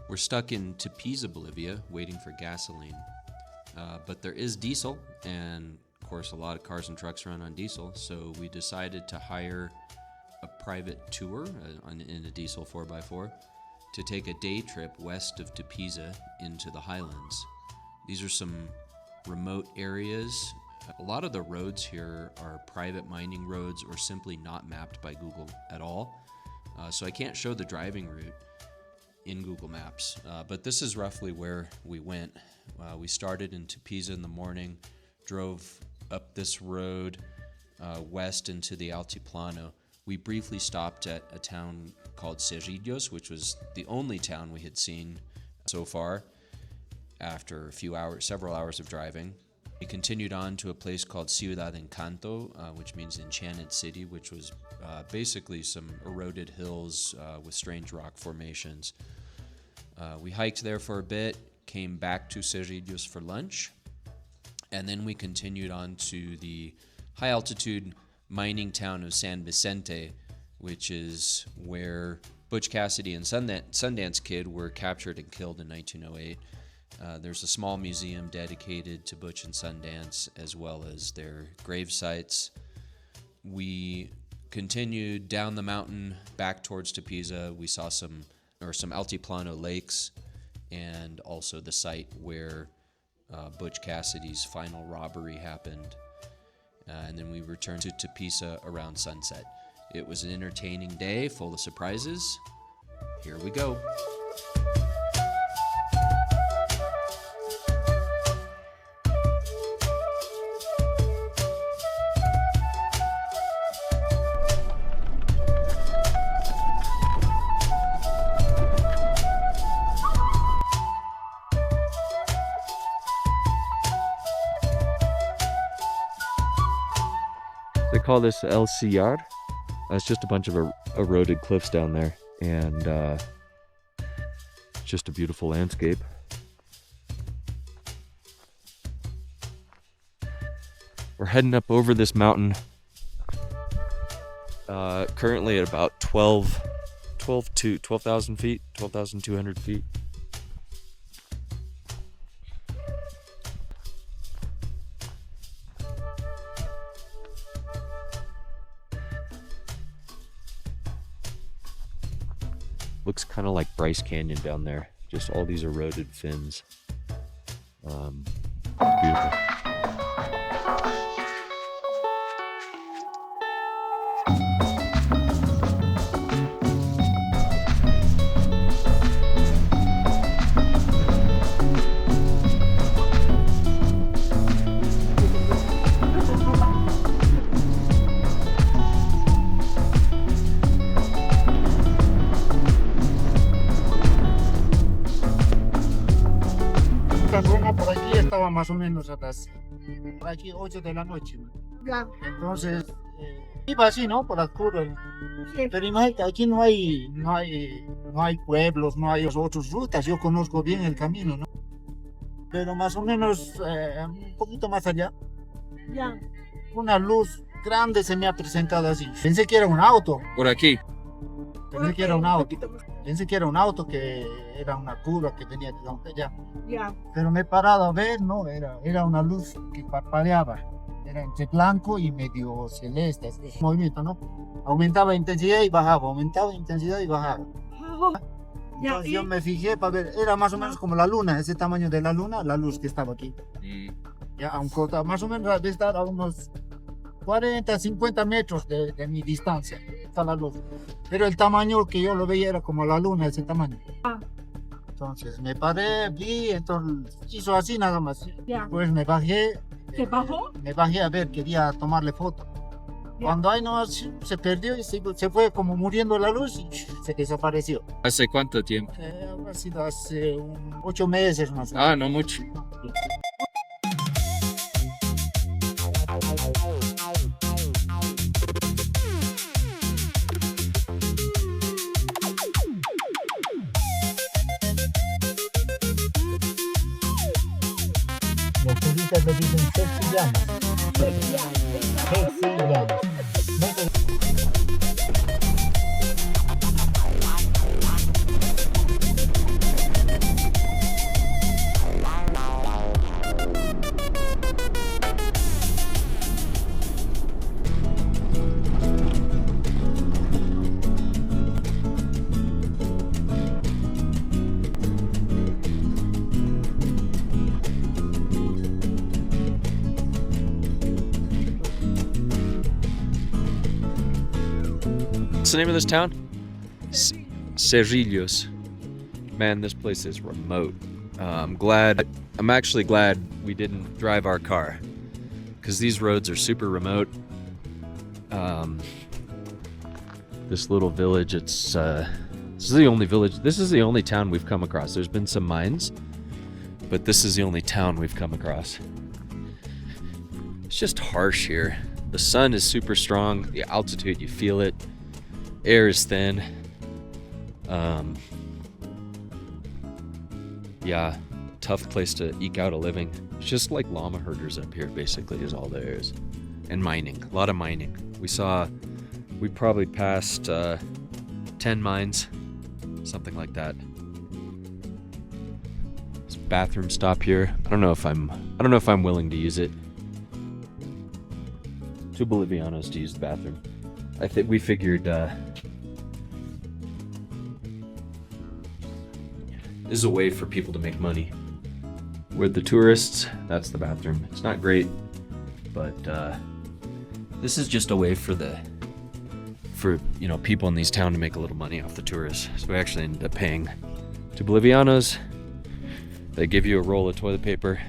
We're stuck in Tupiza, Bolivia, waiting for gasoline. But there is diesel, and of course a lot of cars and trucks run on diesel, so we decided to hire a private tour in a diesel 4x4 to take a day trip west of Tupiza into the highlands. These are some remote areas. A lot of the roads here are private mining roads or simply not mapped by Google at all. So I can't show the driving route in Google Maps, but this is roughly where we went. We started in Tupiza in the morning, drove up this road west into the Altiplano. We briefly stopped at a town called Cerrillos, which was the only town we had seen so far after several hours of driving. We continued on to a place called Ciudad Encanto, which means Enchanted City, which was basically some eroded hills with strange rock formations. We hiked there for a bit, came back to Cerrillos for lunch, and then we continued on to the high altitude mining town of San Vicente, which is where Butch Cassidy and Sundance Kid were captured and killed in 1908. There's a small museum dedicated to Butch and Sundance, as well as their grave sites. We continued down the mountain back towards Tupiza. We saw some Altiplano lakes, and also the site where Butch Cassidy's final robbery happened. And then we returned to Tupiza around sunset. It was an entertaining day full of surprises. Here we go. They call this El Sillar. It's just a bunch of eroded cliffs down there, and it's just a beautiful landscape. We're heading up over this mountain, currently at about 12,000 feet, 12,200 feet. Looks kind of like Bryce Canyon down there. Just all these eroded fins. Beautiful. Por aquí estaba más o menos a las por aquí 8 de la noche. Entonces iba así, ¿no? Por las curvas. Pero imagínate, aquí no hay pueblos, no hay otras rutas. Yo conozco bien el camino, ¿no? Pero más o menos un poquito más allá, una luz grande se me ha presentado así. Pensé que era un auto. Por aquí. Pensé que era un auto. Pensé que era un auto, que era una curva que tenía que ir allá. Pero me he parado a ver, no, era una luz que parpadeaba. Era entre blanco y medio celeste. Movimiento, ¿no? Aumentaba intensidad y bajaba, aumentaba intensidad y bajaba. Entonces yo me fijé para ver, era más o menos como la luna, ese tamaño de la luna, la luz que estaba aquí. Ya, aunque más o menos de estar a unos 40, 50 metros de mi distancia, está la luz. Pero el tamaño que yo lo veía era como la luna, ese tamaño. Entonces me paré, vi, entonces hizo así nada más. Pues me bajé. ¿Se bajó? Me bajé a ver, quería tomarle foto. Cuando ahí no se perdió y se fue como muriendo la luz y se desapareció. ¿Hace cuánto tiempo? Ha sido hace 8 meses más o menos. Ah, no mucho. Los turistas le dicen sexy llamas. Sexy llamas. What's the name of this town? Cerrillos. Man, this place is remote. I'm actually glad we didn't drive our car, because these roads are super remote. This little village, this is the only village, this is the only town we've come across. There's been some mines, but this is the only town we've come across. It's just harsh here. The sun is super strong, the altitude, you feel it. Air is thin. Yeah, tough place to eke out a living. It's just like llama herders up here, basically, is all there is. And mining, a lot of mining. We probably passed 10 mines, something like that. This bathroom stop here. I don't know if I'm willing to use it. Two Bolivianos to use the bathroom. I think we figured this is a way for people to make money. With the tourists, that's the bathroom. It's not great, but this is just a way for people in these towns to make a little money off the tourists. So we actually ended up paying two Bolivianos. They give you a roll of toilet paper.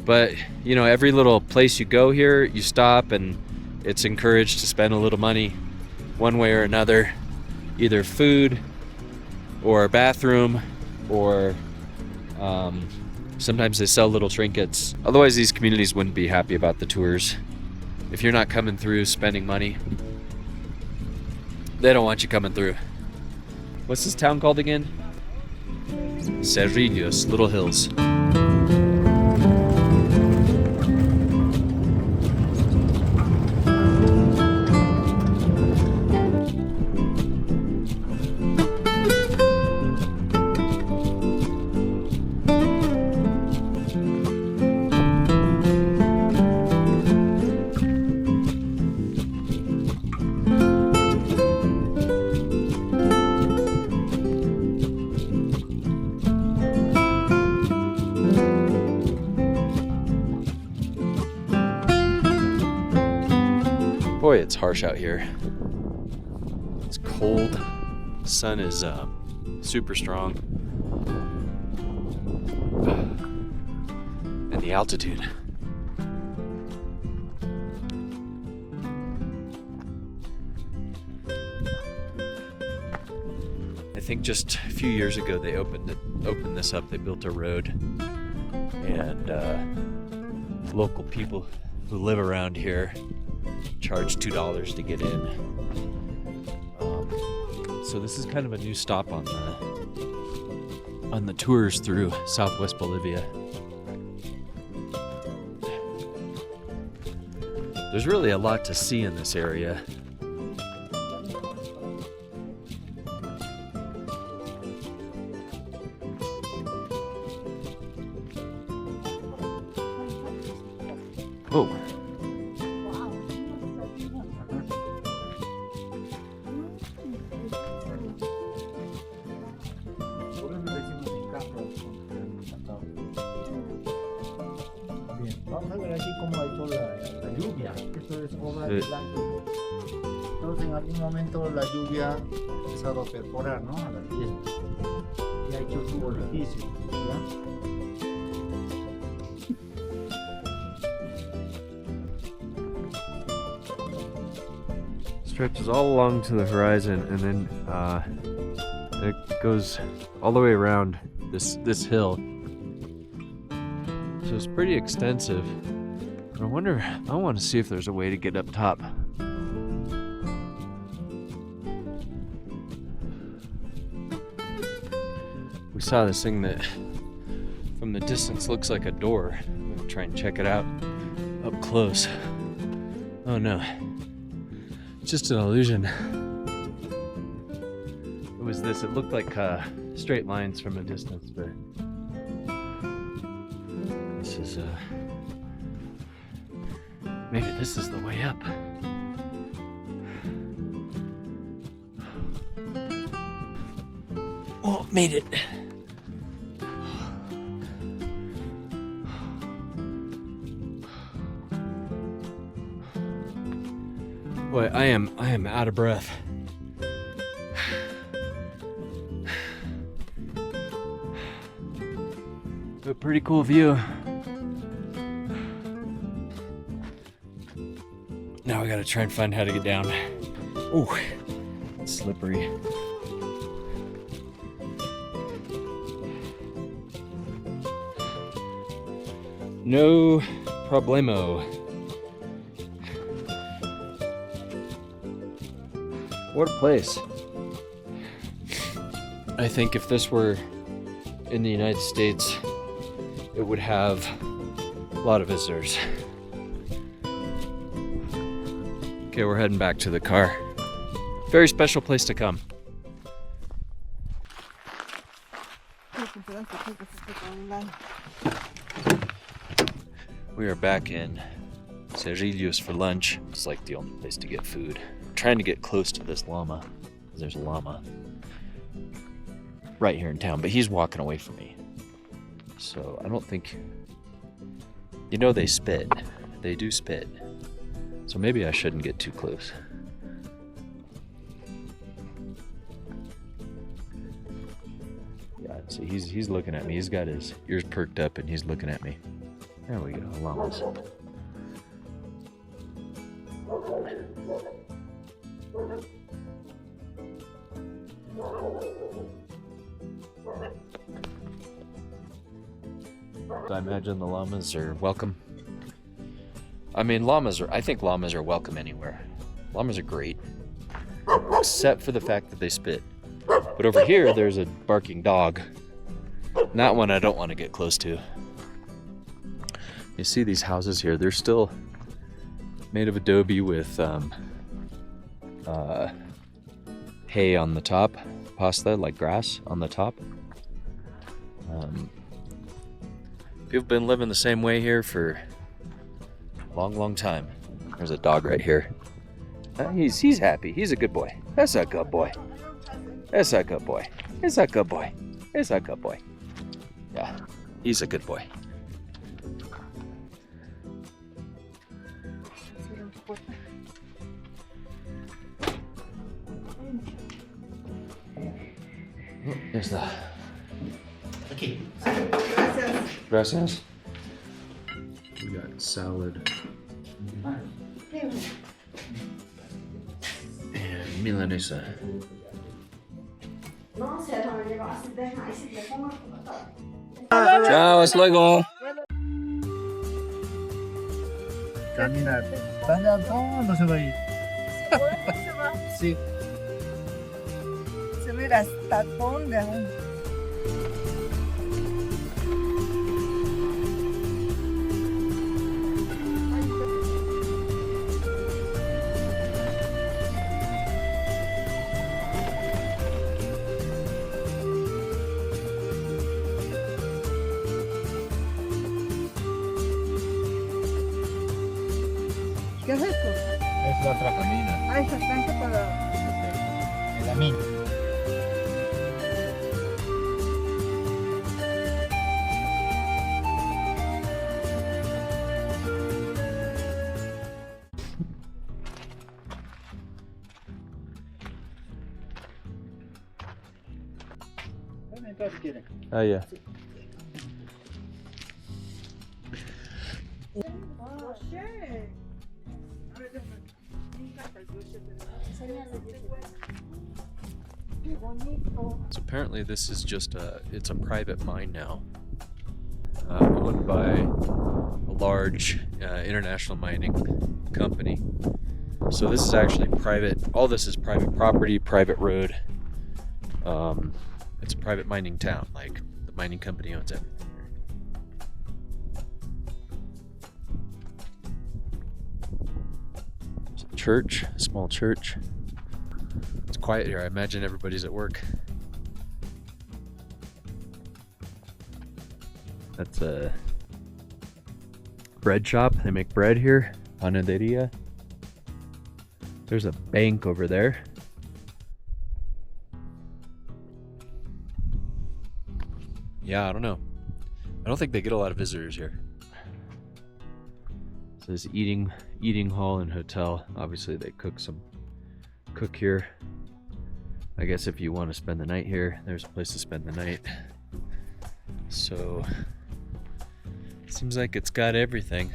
But every little place you go here, you stop, and it's encouraged to spend a little money one way or another, either food or bathroom, or sometimes they sell little trinkets. Otherwise, these communities wouldn't be happy about the tours. If you're not coming through spending money, they don't want you coming through. What's this town called again? Cerrillos, Little Hills. Boy, it's harsh out here. It's cold. The sun is super strong. And the altitude. I think just a few years ago they opened this up. They built a road, and local people who live around here charge $2 to get in. So this is kind of a new stop on the tours through Southwest Bolivia. There's really a lot to see in this area. Oh. Vamos a ver aquí cómo ha hecho la lluvia. Esto es obra de blanco. Entonces en algún momento la lluvia ha empezado a perforar, ¿no? A la piel. Y ha hecho su orificio, ¿ya? Stretches all along to the horizon, and then it goes all the way around this hill. So it's pretty extensive. I want to see if there's a way to get up top. We saw this thing that from the distance looks like a door. I'm gonna try and check it out up close. Oh no. It's just an illusion. It was this. It looked like straight lines from a distance, but this is maybe this is the way up. Oh, made it. Boy, I am out of breath. A pretty cool view. Now we gotta try and find how to get down. Ooh, it's slippery. No problemo. What a place. I think if this were in the United States, it would have a lot of visitors. Okay, we're heading back to the car. Very special place to come. We are back in Cerrillos for lunch. It's like the only place to get food. I'm trying to get close to this llama, because there's a llama right here in town, but he's walking away from me. So I don't think, you know, they spit. They do spit. So maybe I shouldn't get too close. Yeah, see, he's looking at me. He's got his ears perked up and he's looking at me. There we go, llamas. I imagine the llamas are welcome. I mean, I think llamas are welcome anywhere. Llamas are great, except for the fact that they spit. But over here, there's a barking dog. And that one I don't want to get close to. You see these houses here, they're still made of adobe with hay on the top, pasta, like grass on the top. People have been living the same way here for a long time. There's a dog right here. He's happy. He's a good boy. That's a good boy. That's a good boy. It's a good boy. It's a good boy. Yeah, he's a good boy. Oh, there's the... Aquí. Gracias. We got salad and milanesa. Ciao, hasta luego. Caminar. ¿Dónde se va a ir? Sí. Se mira hasta dónde aún. ¿Qué es esto? Es la otra camina. Ah, esa tanque para... La mina. Oh yeah. So apparently this is just it's a private mine now, owned by a large international mining company. So this is actually private, all this is private property, private road. It's a private mining town, like the mining company owns everything. There's a church, a small church. It's quiet here. I imagine everybody's at work. That's a bread shop. They make bread here. Panaderia. There's a bank over there. Yeah, I don't know. I don't think they get a lot of visitors here. So this eating hall and hotel. Obviously they cook here. I guess if you want to spend the night here, there's a place to spend the night. So Seems like it's got everything.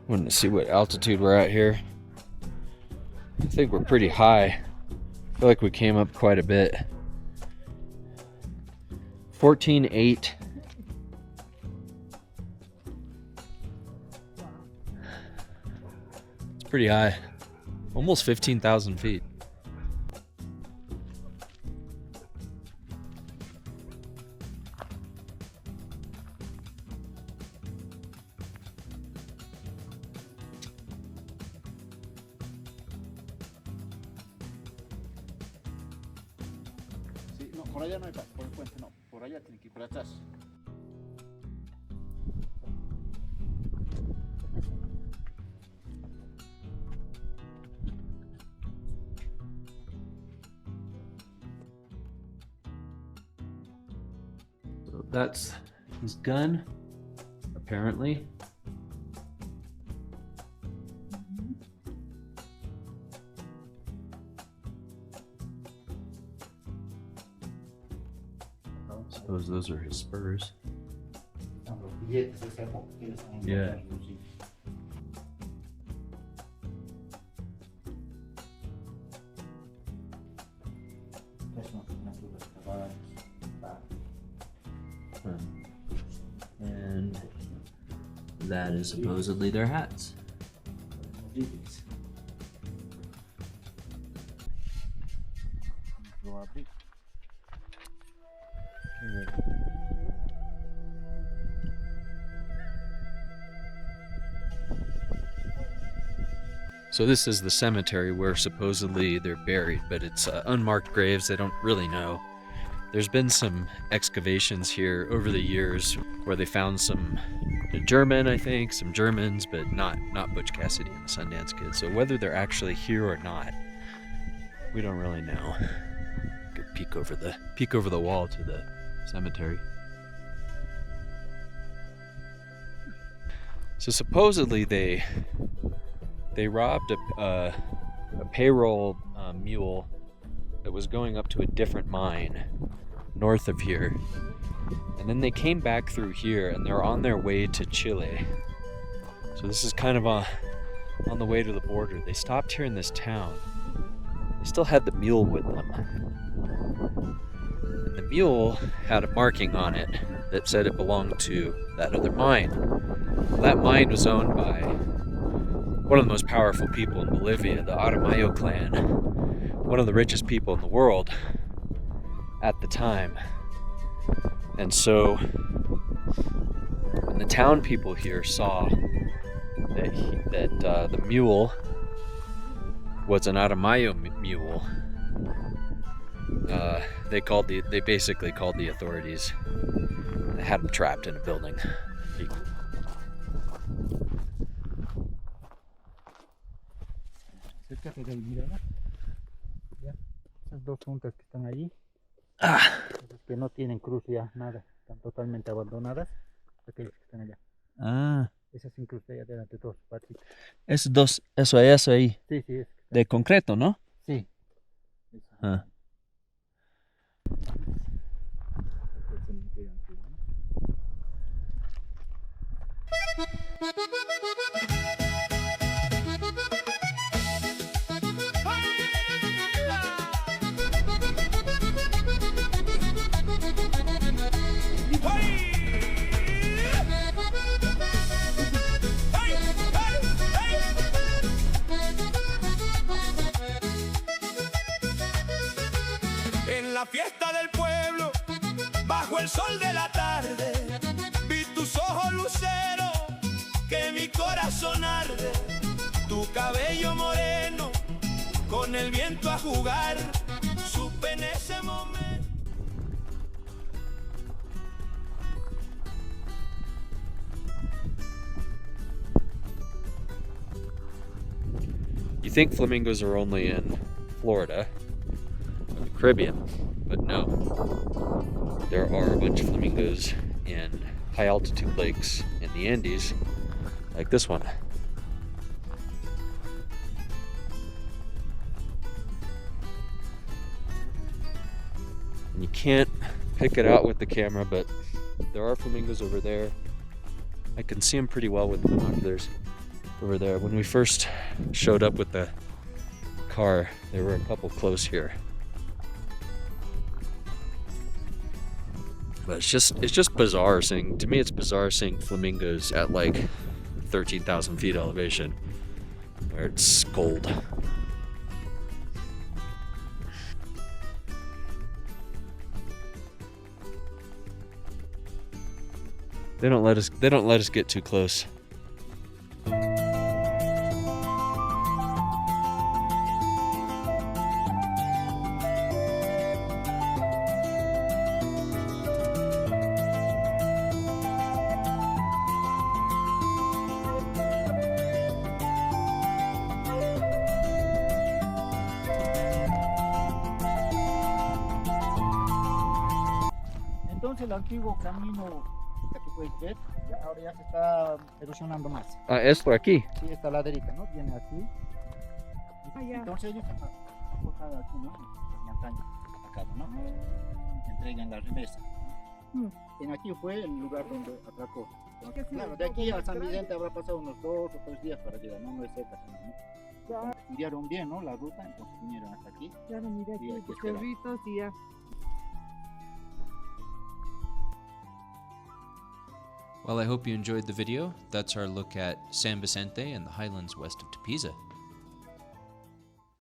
Wanted to see what altitude we're at here. I think we're pretty high. I feel like we came up quite a bit. 14.8. It's pretty high. Almost 15,000 feet. Sí, no, por allá no hay paso, por el puente no, por allá tiene que ir para atrás. So that's his gun, apparently. Suppose those are his spurs. Yeah. And that is supposedly their hats. So this is the cemetery where supposedly they're buried, but it's unmarked graves. They don't really know. There's been some excavations here over the years where they found some German, I think, some Germans, but not Butch Cassidy and the Sundance Kid. So whether they're actually here or not, we don't really know. Good peek over the wall to the cemetery. So supposedly they robbed a payroll mule that was going up to a different mine north of here, and then they came back through here and they're on their way to Chile. So this is kind of on the way to the border. They stopped here in this town. They still had the mule with them, and the mule had a marking on it that said it belonged to that other mine. That mine was owned by one of the most powerful people in Bolivia, the Aramayo clan, one of the richest people in the world at the time. And so when the town people here saw that the mule was an Aramayo mule, they basically called the authorities. They had him trapped in a building. Acércate del mirador. Ya, esas dos juntas que están allí, esas que no tienen cruz ya, nada, están totalmente abandonadas, aquellas que están allá. Ah, Esas incluso allá adelante, dos patitas. esos dos, eso ahí. Sí, sí, es. De concreto, ¿no? Sí. Ah. En la fiesta del pueblo, bajo el sol de la tarde, vi tus ojos luceros, que mi corazón arde, tu cabello moreno, con el viento a jugar, supe en ese momento. You think flamingos are only in Florida, or the Caribbean, but no. There are a bunch of flamingos in high altitude lakes in the Andes, like this one. And you can't pick it out with the camera, but There are flamingos over there. I can see them pretty well with the binoculars over there. When we first showed up with the car, there were a couple close here. But it's just bizarre seeing, to me it's bizarre seeing flamingos at like 13,000 feet elevation where it's cold. They don't let us get too close. Entonces el antiguo camino que puedes ver, ahora ya se está erosionando más. Ah, esto aquí. Sí, esta laderita, ¿no? Viene aquí. ya. Entonces ellos han cortado aquí, ¿no? Y antaño, sacado, ¿no? Entregan la remesa. Mm. En aquí fue el lugar donde atracó. Entonces, Sí, claro, de aquí a San Vicente habrá pasado unos 2 o 3 días para llegar, no es cerca, ¿no? Estudiaron bien, ¿no? La ruta, entonces vinieron hasta aquí. Claro, mira aquí, Sí, hay que los esperar. cerritos y ya. Well, I hope you enjoyed the video. That's our look at San Vicente and the highlands west of Tupiza.